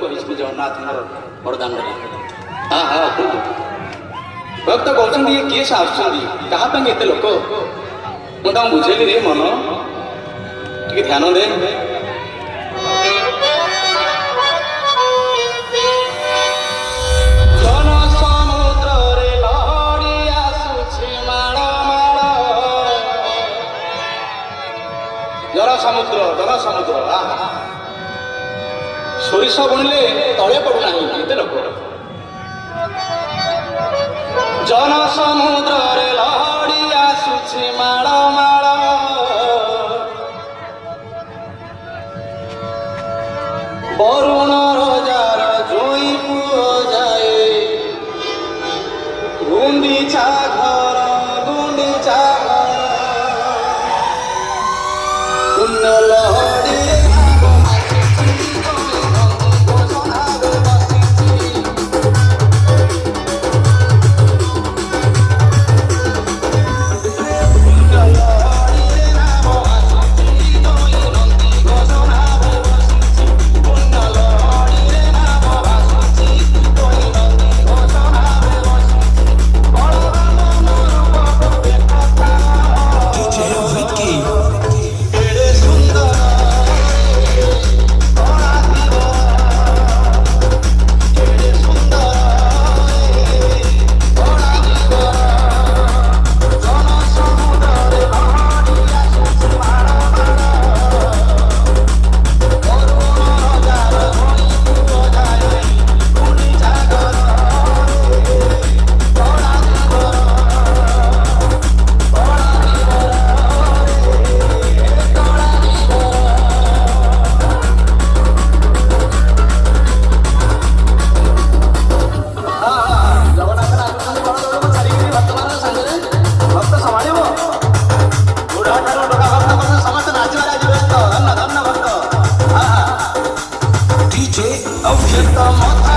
କହିଛି ଜଗନ୍ନାଥଙ୍କର ବରଦାନରେ। ହଁ ହଁ କୁହ। ଭକ୍ତ କହୁଛନ୍ତି କିଏ ସେ ଆସୁଛନ୍ତି, କାହା ପାଇଁ ଏତେ ଲୋକ? ମୁଁ ତାଙ୍କୁ ବୁଝେଇଲି ରେ ମନ, ଟିକେ ଧ୍ୟାନ ଦେ। ଜନ ସମୁଦ୍ରରେ ଲହଡ଼ି ଆସୁଛି ମାଳ ମାଳ। ଜନ ସମୁଦ୍ର ସୋରିଷ ବୁଣିଲେ ତଳେ ପଡୁନାହିଁ ଏତେ ଲୋକ। ଜନ ସମୁଦ୍ରରେ ଲହଡ଼ି ଆସୁଛି ମାଳ ମାଳ। ବରୁଣ ରଜାର ଜୋଇ ପୁଅ ଯାଏ ଗୁଣ୍ଡିଚା ଘର ପୁଣ୍ୟ ଲହଡ଼ିରେ DJ Audio